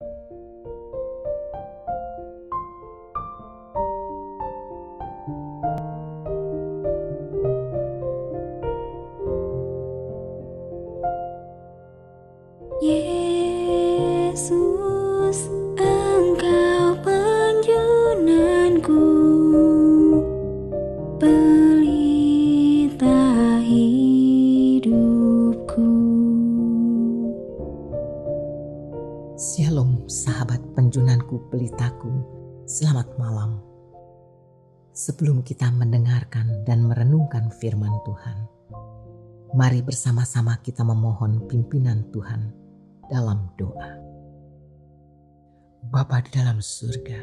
Yesus, Engkau penjunanku, pelita hidupku. Shalom sahabat penjunanku pelitaku, selamat malam. Sebelum kita mendengarkan dan merenungkan firman Tuhan, mari bersama-sama kita memohon pimpinan Tuhan dalam doa. Bapa di dalam surga,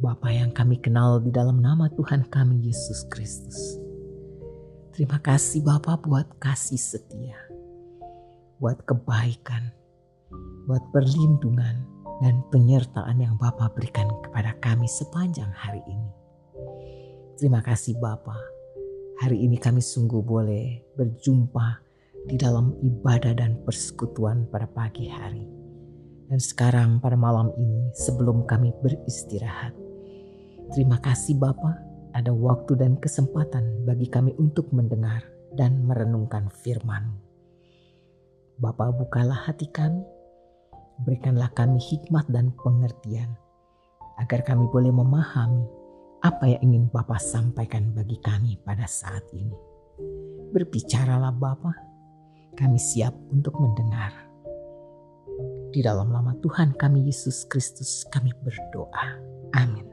Bapa yang kami kenal di dalam nama Tuhan kami Yesus Kristus. Terima kasih Bapa buat kasih setia, buat kebaikan, buat perlindungan dan penyertaan yang Bapa berikan kepada kami sepanjang hari ini. Terima kasih Bapa, hari ini kami sungguh boleh berjumpa di dalam ibadah dan persekutuan pada pagi hari. Dan sekarang pada malam ini sebelum kami beristirahat, terima kasih Bapa, ada waktu dan kesempatan bagi kami untuk mendengar dan merenungkan firman-Mu. Bapa, bukalah hati kami, berikanlah kami hikmat dan pengertian, agar kami boleh memahami apa yang ingin Bapa sampaikan bagi kami pada saat ini. Berbicaralah Bapa, kami siap untuk mendengar. Di dalam nama Tuhan kami Yesus Kristus kami berdoa. Amin.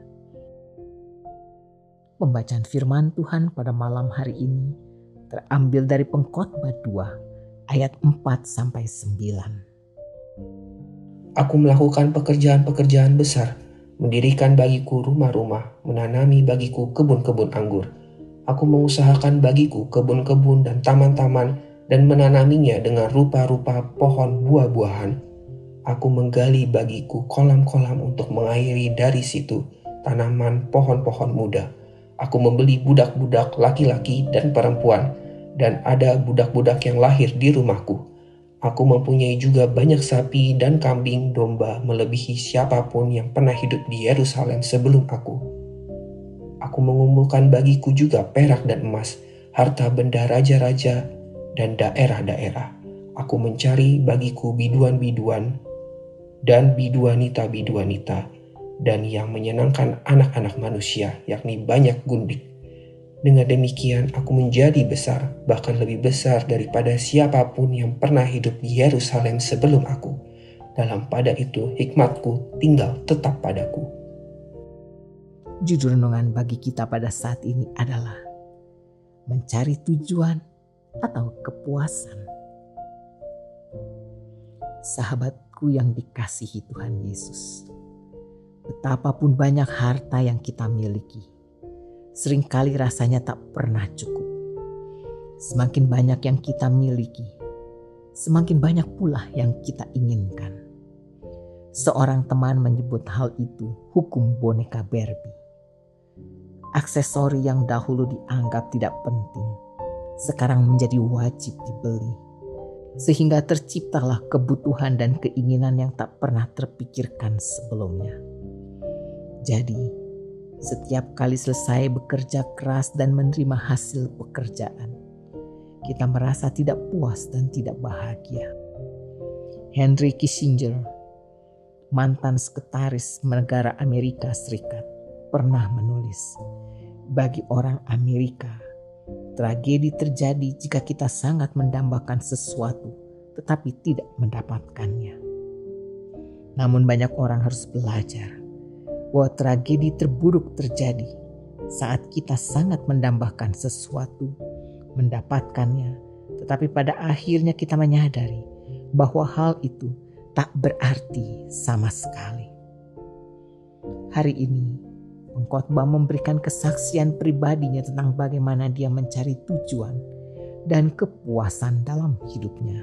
Pembacaan firman Tuhan pada malam hari ini terambil dari Pengkhotbah 2 ayat 4-9. Aku melakukan pekerjaan-pekerjaan besar, mendirikan bagiku rumah-rumah, menanami bagiku kebun-kebun anggur. Aku mengusahakan bagiku kebun-kebun dan taman-taman, dan menanaminya dengan rupa-rupa pohon buah-buahan. Aku menggali bagiku kolam-kolam untuk mengairi dari situ tanaman pohon-pohon muda. Aku membeli budak-budak laki-laki dan perempuan, dan ada budak-budak yang lahir di rumahku. Aku mempunyai juga banyak sapi dan kambing domba melebihi siapapun yang pernah hidup di Yerusalem sebelum aku. Aku mengumpulkan bagiku juga perak dan emas, harta benda raja-raja dan daerah-daerah. Aku mencari bagiku biduan-biduan dan biduanita-biduanita, dan yang menyenangkan anak-anak manusia, yakni banyak gundik. Dengan demikian aku menjadi besar, bahkan lebih besar daripada siapapun yang pernah hidup di Yerusalem sebelum aku. Dalam pada itu hikmatku tinggal tetap padaku. Judul renungan bagi kita pada saat ini adalah mencari tujuan atau kepuasan. Sahabatku yang dikasihi Tuhan Yesus, betapapun banyak harta yang kita miliki, seringkali rasanya tak pernah cukup. Semakin banyak yang kita miliki, semakin banyak pula yang kita inginkan. Seorang teman menyebut hal itu hukum boneka Barbie. Aksesori yang dahulu dianggap tidak penting, sekarang menjadi wajib dibeli. Sehingga terciptalah kebutuhan dan keinginan yang tak pernah terpikirkan sebelumnya. Jadi, setiap kali selesai bekerja keras dan menerima hasil pekerjaan, kita merasa tidak puas dan tidak bahagia. Henry Kissinger, mantan sekretaris negara Amerika Serikat, pernah menulis, bagi orang Amerika, tragedi terjadi jika kita sangat mendambakan sesuatu tetapi tidak mendapatkannya. Namun banyak orang harus belajar bahwa tragedi terburuk terjadi saat kita sangat mendambakan sesuatu, mendapatkannya, tetapi pada akhirnya kita menyadari bahwa hal itu tak berarti sama sekali. Hari ini pengkhotbah memberikan kesaksian pribadinya tentang bagaimana dia mencari tujuan dan kepuasan dalam hidupnya.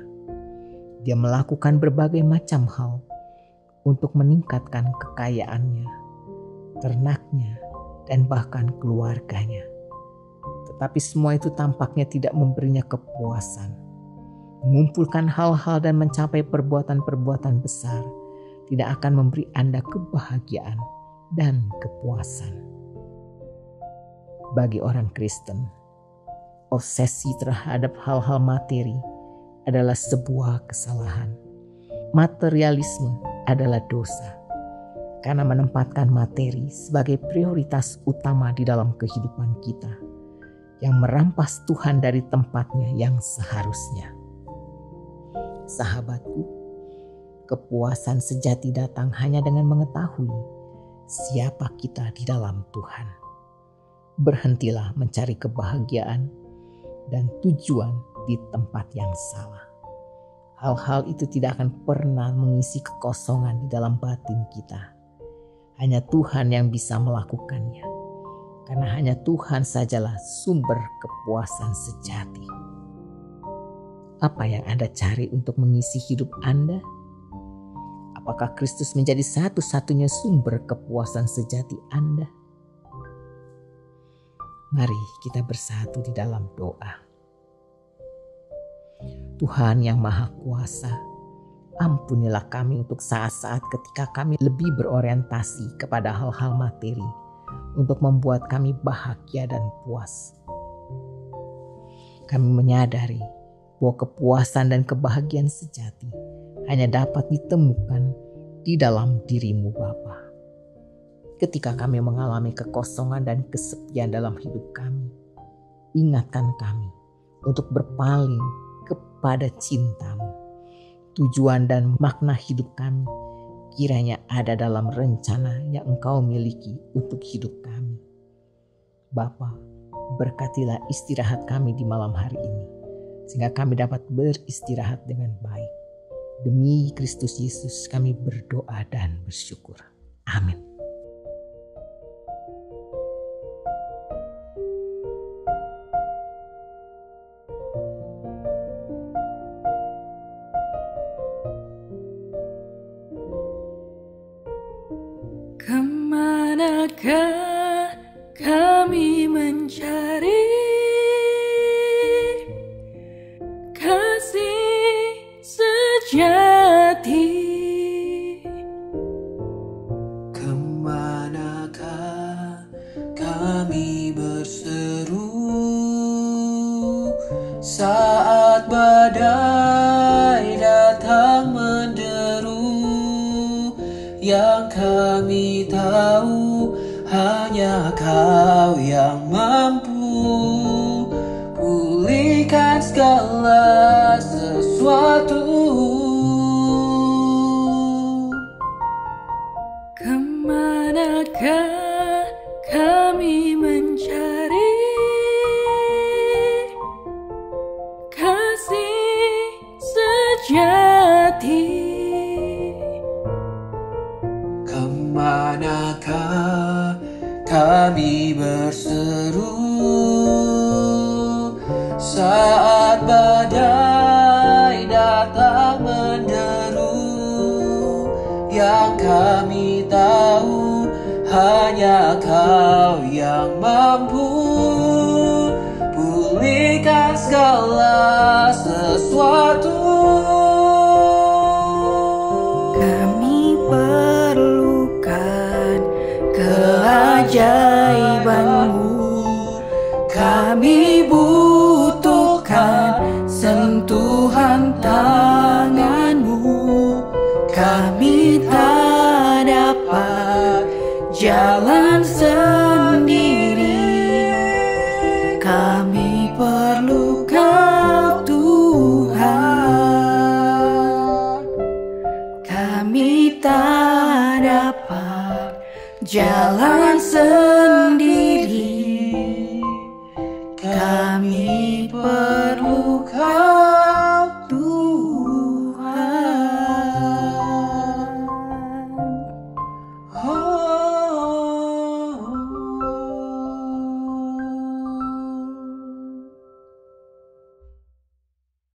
Dia melakukan berbagai macam hal untuk meningkatkan kekayaannya, ternaknya, dan bahkan keluarganya. Tetapi semua itu tampaknya tidak memberinya kepuasan. Mengumpulkan hal-hal dan mencapai perbuatan-perbuatan besar tidak akan memberi Anda kebahagiaan dan kepuasan. Bagi orang Kristen, obsesi terhadap hal-hal materi adalah sebuah kesalahan. Materialisme adalah dosa karena menempatkan materi sebagai prioritas utama di dalam kehidupan kita, yang merampas Tuhan dari tempatnya yang seharusnya. Sahabatku, kepuasan sejati datang hanya dengan mengetahui siapa kita di dalam Tuhan. Berhentilah mencari kebahagiaan dan tujuan di tempat yang salah. Hal-hal itu tidak akan pernah mengisi kekosongan di dalam batin kita. Hanya Tuhan yang bisa melakukannya, karena hanya Tuhan sajalah sumber kepuasan sejati. Apa yang Anda cari untuk mengisi hidup Anda? Apakah Kristus menjadi satu-satunya sumber kepuasan sejati Anda? Mari kita bersatu di dalam doa. Tuhan yang Maha Kuasa, ampunilah kami untuk saat-saat ketika kami lebih berorientasi kepada hal-hal materi untuk membuat kami bahagia dan puas. Kami menyadari bahwa kepuasan dan kebahagiaan sejati hanya dapat ditemukan di dalam diri-Mu Bapa. Ketika kami mengalami kekosongan dan kesepian dalam hidup kami, ingatkan kami untuk berpaling kepada cinta-Mu. Tujuan dan makna hidup kami kiranya ada dalam rencana yang Engkau miliki untuk hidup kami. Bapa, berkatilah istirahat kami di malam hari ini, sehingga kami dapat beristirahat dengan baik. Demi Kristus Yesus kami berdoa dan bersyukur. Amin. Kemanakah kami mencari kasih sejati? Kemanakah kami berseru saat badai datang menderu? Yang kami tahu hanya Kau yang mampu pulihkan segala sesuatu. Kemanakah kami mencari kasih sejati? Kemanakah kami berseru saat badai datang menderu? Yang kami tahu hanya Kau yang mampu pulihkan segala sesuatu. Keajaiban-Mu, kami butuhkan sentuhan tangan-Mu. Kami tak dapat jalan sendiri, kami perlu Kau Tuhan. Kami tak dapat jalan sendiri,